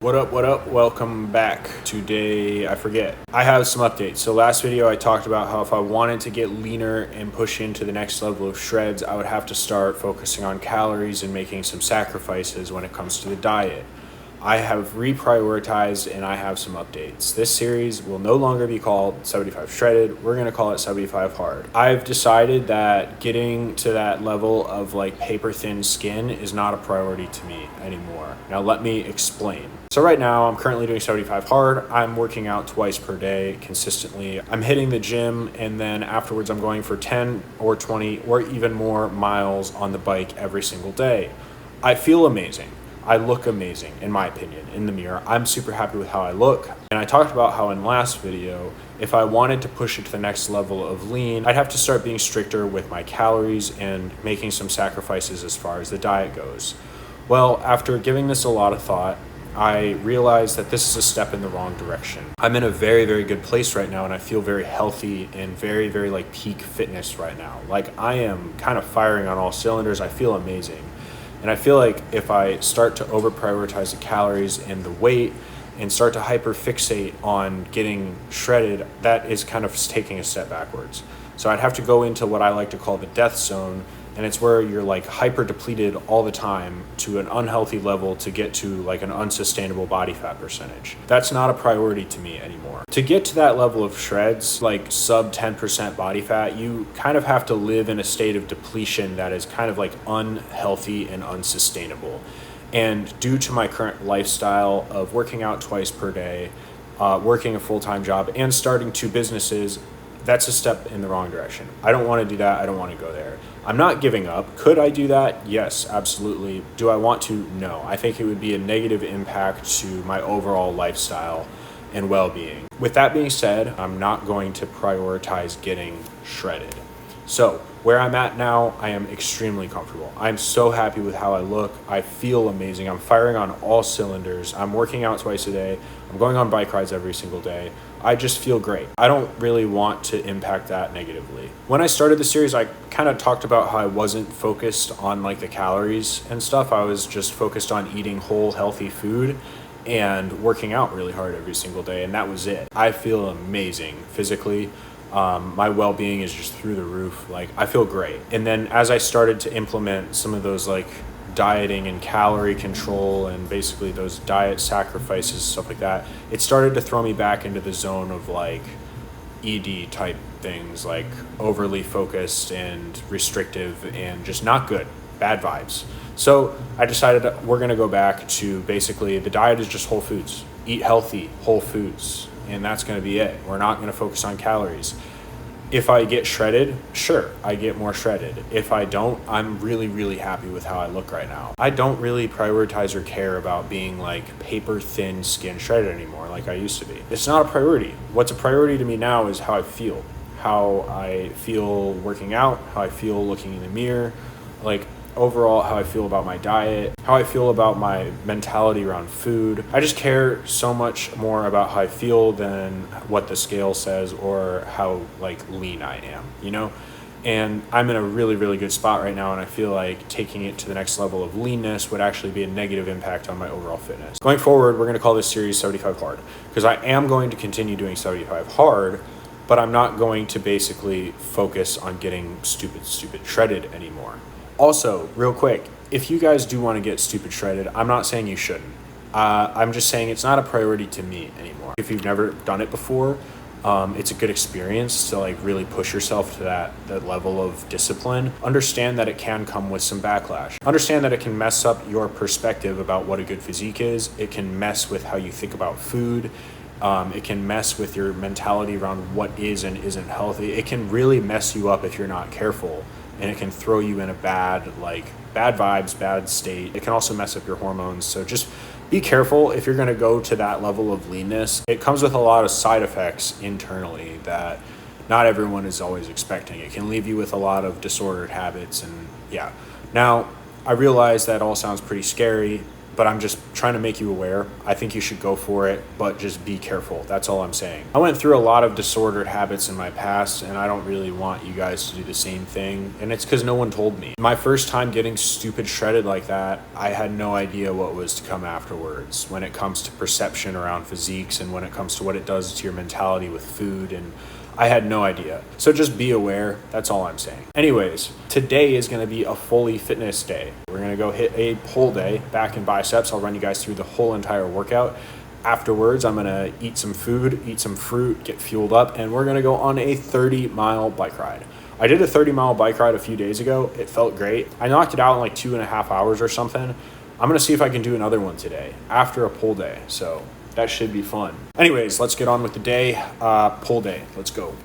What up, welcome back. Today, I have some updates. So last video I talked about how if I wanted to get leaner and push into the next level of shreds, I would have to start focusing on calories and making some sacrifices when it comes to the diet. I have reprioritized and I have some updates. This series will no longer be called 75 Shredded. We're gonna call it 75 Hard. I've decided that getting to that level of like paper thin skin is not a priority to me anymore. Now let me explain. So right now I'm currently doing 75 Hard. I'm working out twice per day consistently. I'm hitting the gym and then afterwards I'm going for 10 or 20 or even more miles on the bike every single day. I feel amazing. I look amazing, in my opinion, in the mirror. I'm super happy with how I look. And I talked about how in last video, if I wanted to push it to the next level of lean, I'd have to start being stricter with my calories and making some sacrifices as far as the diet goes. Well, after giving this a lot of thought, I realized that this is a step in the wrong direction. I'm in a very, very good place right now and I feel very healthy and very, very like peak fitness right now. Like I am kind of firing on all cylinders. I feel amazing. And I feel like if I start to over prioritize the calories and the weight and start to hyper fixate on getting shredded, that is kind of taking a step backwards. So I'd have to go into what I like to call the death zone. And it's where you're like hyper depleted all the time to an unhealthy level to get to like an unsustainable body fat percentage. That's not a priority to me anymore. To get to that level of shreds, like sub 10% body fat, you kind of have to live in a state of depletion that is kind of like unhealthy and unsustainable. And due to my current lifestyle of working out twice per day, working a full-time job and starting two businesses, that's a step in the wrong direction. I don't want to do that. I don't want to go there. I'm not giving up. Could I do that? Yes, absolutely. Do I want to? No. I think it would be a negative impact to my overall lifestyle and well-being. With that being said, I'm not going to prioritize getting shredded. So where I'm at now, I am extremely comfortable. I'm so happy with how I look. I feel amazing. I'm firing on all cylinders. I'm working out twice a day. I'm going on bike rides every single day. I just feel great. I don't really want to impact that negatively. When I started the series, I kind of talked about how I wasn't focused on like the calories and stuff. I was just focused on eating whole, healthy food and working out really hard every single day. And that was it. I feel amazing physically. My well-being is just through the roof. Like I feel great. And then as I started to implement some of those like dieting and calorie control and basically those diet sacrifices, stuff like that, it started to throw me back into the zone of like ED type things, like overly focused and restrictive and just not good, bad vibes. So I decided we're going to go back to basically the diet is just whole foods, eat healthy whole foods. And that's going to be it. We're not going to focus on calories. If I get shredded, sure, I get more shredded. If I don't, I'm really, really happy with how I look right now. I don't really prioritize or care about being like paper thin skin shredded anymore like I used to be. It's not a priority. What's a priority to me now is how I feel. How I feel working out, how I feel looking in the mirror, like overall how I feel about my diet, how I feel about my mentality around food. I just care so much more about how I feel than what the scale says or how like lean I am, you know? And I'm in a really, really good spot right now and I feel like taking it to the next level of leanness would actually be a negative impact on my overall fitness. Going forward, we're going to call this series 75 Hard because I am going to continue doing 75 Hard, but I'm not going to basically focus on getting stupid shredded anymore. Also, real quick, if you guys do want to get stupid shredded, I'm not saying you shouldn't. I'm just saying it's not a priority to me anymore. If you've never done it before, it's a good experience to like really push yourself to that level of discipline. Understand that it can come with some backlash. Understand that it can mess up your perspective about what a good physique is. It can mess with how you think about food. It can mess with your mentality around what is and isn't healthy. It can really mess you up if you're not careful. And it can throw you in a bad vibes, bad state. It can also mess up your hormones. So just be careful if you're going to go to that level of leanness. It comes with a lot of side effects internally that not everyone is always expecting. It can leave you with a lot of disordered habits and yeah. Now, I realize that all sounds pretty scary, but I'm just trying to make you aware. I think you should go for it, but just be careful. That's all I'm saying. I went through a lot of disordered habits in my past, and I don't really want you guys to do the same thing. And it's because no one told me. My first time getting stupid shredded like that, I had no idea what was to come afterwards when it comes to perception around physiques and when it comes to what it does to your mentality with food, and I had no idea. So just be aware. That's all I'm saying. Anyways, today is going to be a fully fitness day. We're going to go hit a pull day, back and biceps. I'll run you guys through the whole entire workout. Afterwards, I'm going to eat some food, eat some fruit, get fueled up, and we're going to go on a 30-mile bike ride. I did a 30-mile bike ride a few days ago. It felt great. I knocked it out in like 2.5 hours or something. I'm going to see if I can do another one today after a pull day. So that should be fun. Anyways, let's get on with the day. Pull day. Let's go.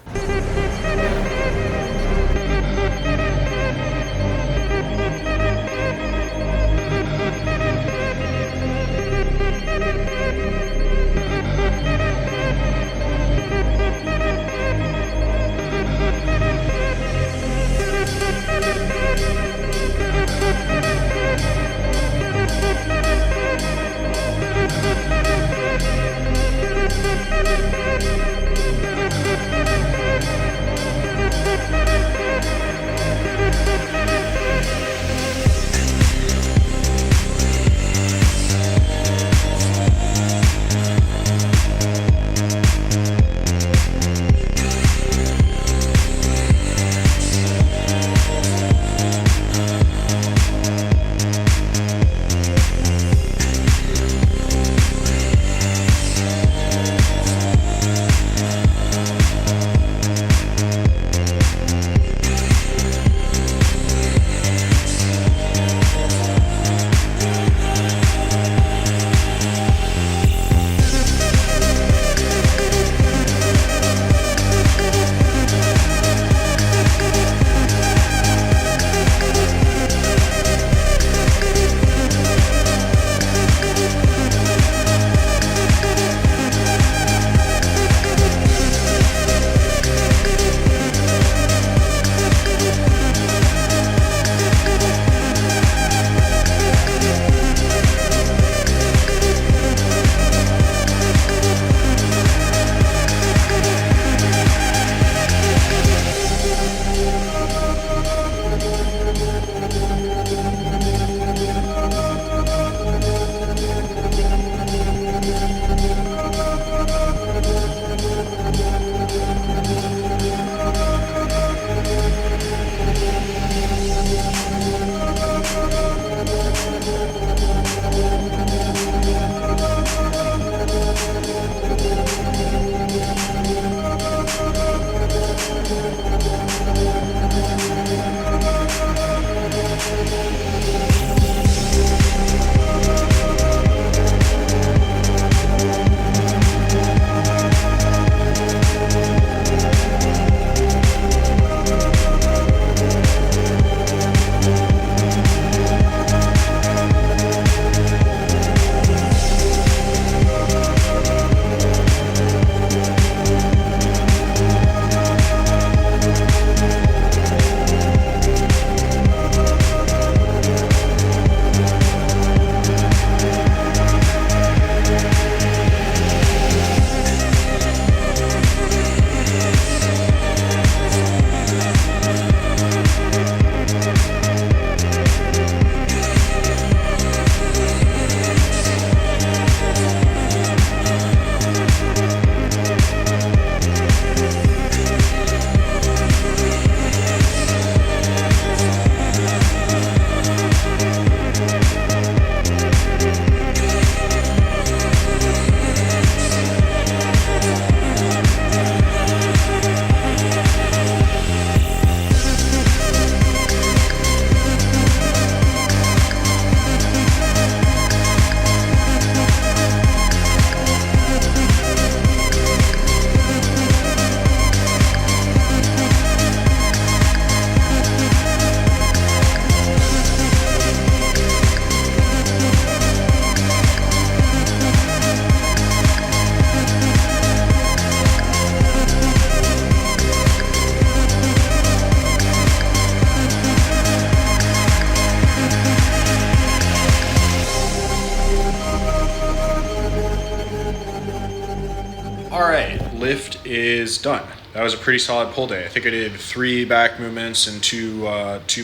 All right, lift is done. That was a pretty solid pull day. I think I did 3 back movements and two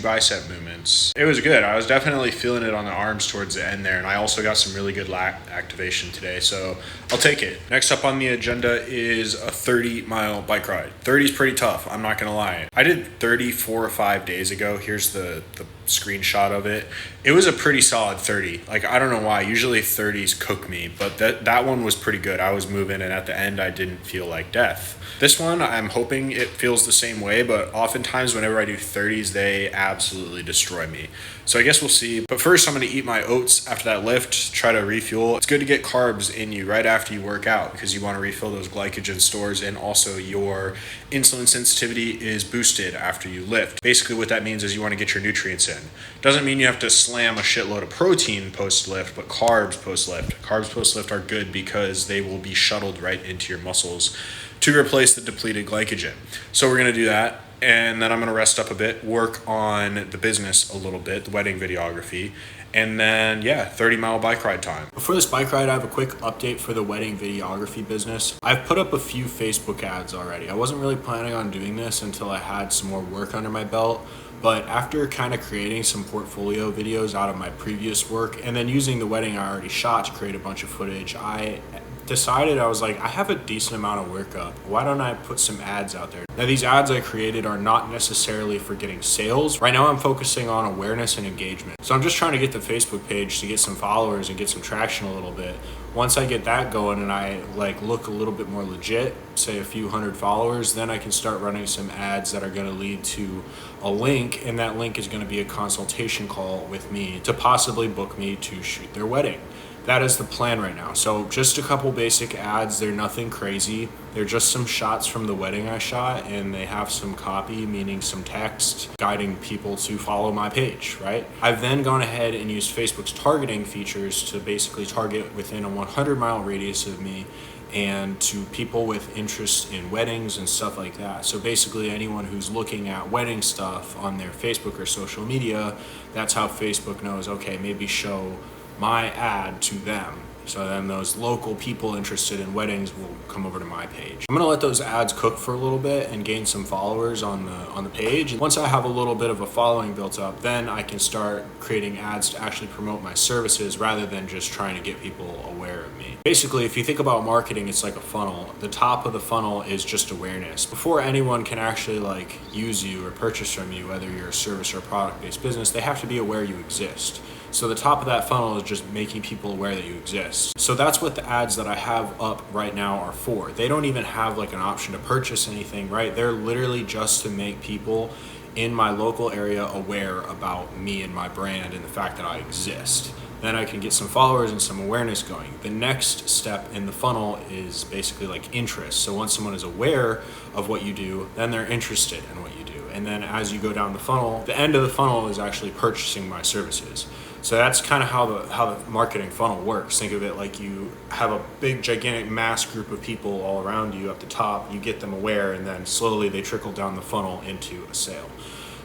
bicep movements. It was good. I was definitely feeling it on the arms towards the end there, and I also got some really good lat activation today, so I'll take it. Next up on the agenda is a 30-mile bike ride. 30 is pretty tough, I'm not gonna lie. I did 30 4 or 5 days ago. Here's the screenshot of it. It was a pretty solid 30. Like, I don't know why. Usually 30s cook me, but that one was pretty good. I was moving, and at the end, I didn't feel like death. This one, I'm hoping it feels the same way, but oftentimes whenever I do 30s, they absolutely destroy me. So I guess we'll see. But first, I'm going to eat my oats after that lift, try to refuel. It's good to get carbs in you right after you work out because you want to refill those glycogen stores, and also your insulin sensitivity is boosted after you lift. Basically, what that means is you want to get your nutrients in. Doesn't mean you have to slam a shitload of protein post-lift, but carbs post-lift. Carbs post-lift are good because they will be shuttled right into your muscles to replace the depleted glycogen. So we're going to do that, and then I'm going to rest up a bit, work on the business a little bit, the wedding videography, and then 30-mile bike ride time. Before this bike ride, I have a quick update for the wedding videography business. I've put up a few Facebook ads already. I wasn't really planning on doing this until I had some more work under my belt, but after kind of creating some portfolio videos out of my previous work and then using the wedding I already shot to create a bunch of footage, I decided, I was like, I have a decent amount of work up. Why don't I put some ads out there? Now, these ads I created are not necessarily for getting sales. Right now, I'm focusing on awareness and engagement. So I'm just trying to get the Facebook page to get some followers and get some traction a little bit. Once I get that going and I look a little bit more legit, say a few hundred followers, then I can start running some ads that are going to lead to a link, and that link is going to be a consultation call with me to possibly book me to shoot their wedding. That is the plan right now. So just a couple basic ads. They're nothing crazy. They're just some shots from the wedding I shot, and they have some copy, meaning some text guiding people to follow my page, right? I've then gone ahead and used Facebook's targeting features to basically target within a 100-mile radius of me and to people with interest in weddings and stuff like that. So basically anyone who's looking at wedding stuff on their Facebook or social media, that's how Facebook knows, okay, maybe show my ad to them. So then those local people interested in weddings will come over to my page. I'm gonna let those ads cook for a little bit and gain some followers on the page. And once I have a little bit of a following built up, then I can start creating ads to actually promote my services rather than just trying to get people aware of me. Basically, if you think about marketing, it's like a funnel. The top of the funnel is just awareness. Before anyone can actually use you or purchase from you, whether you're a service or a product-based business, they have to be aware you exist. So the top of that funnel is just making people aware that you exist. So that's what the ads that I have up right now are for. They don't even have an option to purchase anything, right? They're literally just to make people in my local area aware about me and my brand and the fact that I exist. Then I can get some followers and some awareness going. The next step in the funnel is basically interest. So once someone is aware of what you do, then they're interested in what you do. And then as you go down the funnel, the end of the funnel is actually purchasing my services. So that's kind of how the marketing funnel works. Think of it like you have a big, gigantic mass group of people all around you at the top. You get them aware, and then slowly they trickle down the funnel into a sale.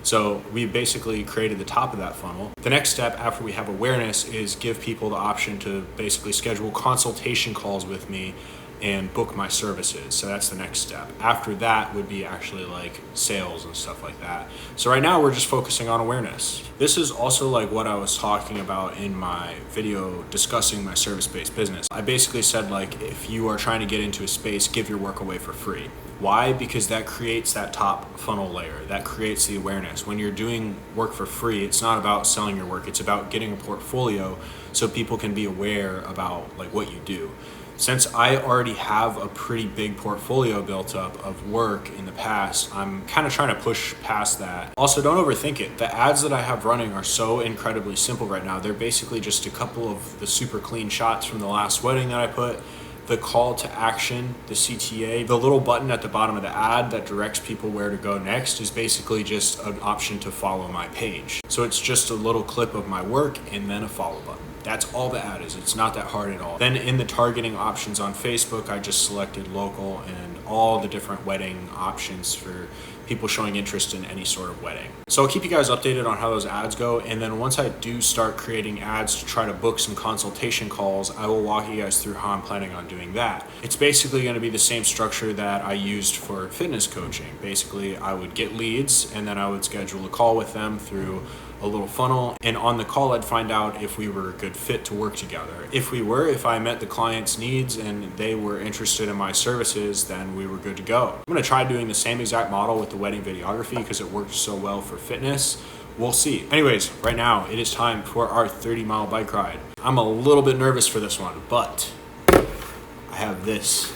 So we basically created the top of that funnel. The next step after we have awareness is give people the option to basically schedule consultation calls with me and book my services. So that's the next step. After that would be actually sales and stuff like that. So right now we're just focusing on awareness. This is also what I was talking about in my video discussing my service-based business. I basically said if you are trying to get into a space, give your work away for free. Why? Because that creates that top funnel layer. That creates the awareness. When you're doing work for free, it's not about selling your work. It's about getting a portfolio so people can be aware about what you do. Since I already have a pretty big portfolio built up of work in the past, I'm kind of trying to push past that. Also, don't overthink it. The ads that I have running are so incredibly simple right now. They're basically just a couple of the super clean shots from the last wedding that I put, the call to action, the CTA, the little button at the bottom of the ad that directs people where to go next is basically just an option to follow my page. So it's just a little clip of my work and then a follow button. That's all the ad is. It's not that hard at all. Then in the targeting options on Facebook, I just selected local and all the different wedding options for people showing interest in any sort of wedding. So I'll keep you guys updated on how those ads go. And then once I do start creating ads to try to book some consultation calls, I will walk you guys through how I'm planning on doing that. It's basically going to be the same structure that I used for fitness coaching. Basically, I would get leads and then I would schedule a call with them through a little funnel, and on the call I'd find out if we were a good fit to work together. If we were, if I met the client's needs and they were interested in my services, then we were good to go. I'm going to try doing the same exact model with the wedding videography because it worked so well for fitness. We'll see. Anyways, right now it is time for our 30-mile bike ride. I'm a little bit nervous for this one, but I have this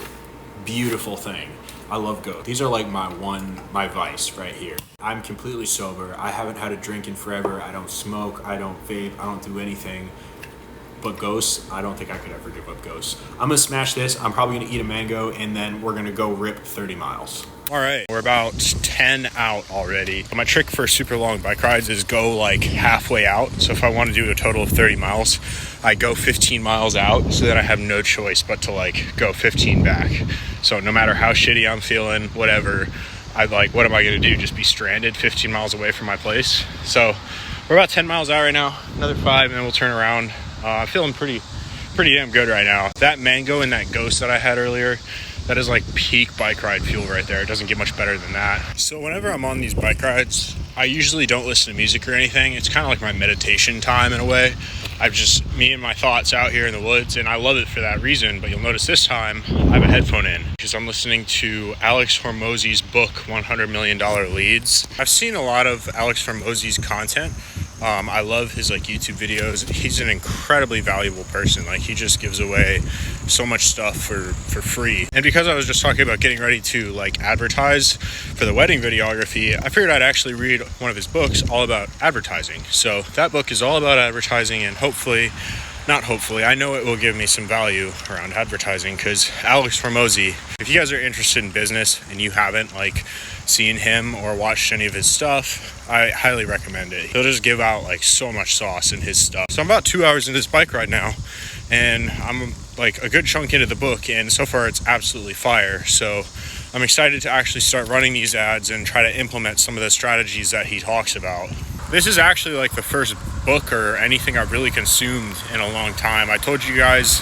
beautiful thing. I love Ghost. These are like my vice right here. I'm completely sober. I haven't had a drink in forever. I don't smoke. I don't vape. I don't do anything. But Ghosts, I don't think I could ever give up Ghosts. I'm gonna smash this. I'm probably gonna eat a mango and then we're gonna go rip 30 miles. All right, we're about 10 out already. My trick for super long bike rides is go like halfway out. So if I want to do a total of 30 miles, I go 15 miles out so that I have no choice but to like go 15 back. So no matter how shitty I'm feeling, whatever, what am I gonna do? Just be stranded 15 miles away from my place? So we're about 10 miles out right now, another 5 and then we'll turn around. I'm feeling pretty damn good right now. That mango and that Ghost that I had earlier, that is like peak bike ride fuel right there. It doesn't get much better than that. So whenever I'm on these bike rides, I usually don't listen to music or anything. It's kind of like my meditation time in a way. I've just me and my thoughts out here in the woods, and I love it for that reason. But you'll notice this time I have a headphone in because I'm listening to Alex Hormozi's book, $100 Million Leads. I've seen a lot of Alex Hormozi's content. I love his like YouTube videos. He's an incredibly valuable person. Like he just gives away so much stuff for free. And because I was just talking about getting ready to like advertise for the wedding videography, I figured I'd actually read one of his books all about advertising. So that book is all about advertising, and I know it will give me some value around advertising because Alex Hormozi, if you guys are interested in business and you haven't like seen him or watched any of his stuff, I highly recommend it. He'll just give out like so much sauce in his stuff. So I'm about 2 hours into this bike ride now, and I'm like a good chunk into the book, and so far it's absolutely fire. So I'm excited to actually start running these ads and try to implement some of the strategies that he talks about. This is actually like the first book or anything I've really consumed in a long time. I told you guys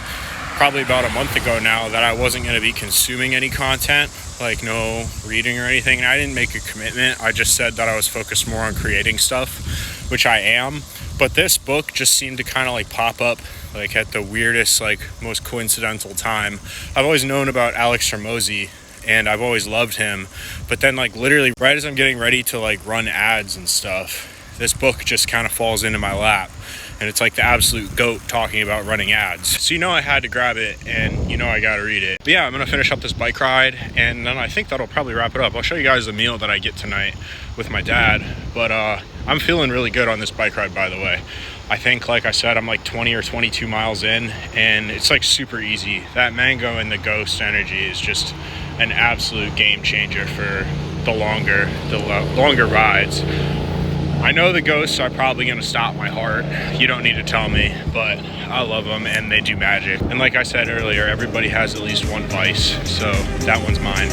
probably about a month ago now that I wasn't going to be consuming any content, like no reading or anything. And I didn't make a commitment. I just said that I was focused more on creating stuff, which I am. But this book just seemed to kind of like pop up like at the weirdest, like most coincidental time. I've always known about Alex Hormozi and I've always loved him. But then like literally right as I'm getting ready to like run ads and stuff, this book just kind of falls into my lap, and it's like the absolute GOAT talking about running ads. So I had to grab it, and I gotta read it. But yeah, I'm gonna finish up this bike ride, and then I think that'll probably wrap it up. I'll show you guys the meal that I get tonight with my dad, but I'm feeling really good on this bike ride, by the way. I think, like I said, I'm like 20 or 22 miles in, and it's like super easy. That mango and the Ghost energy is just an absolute game changer for the longer rides. I know the Ghosts are probably going to stop my heart. You don't need to tell me, but I love them and they do magic. And like I said earlier, everybody has at least one vice, so that one's mine.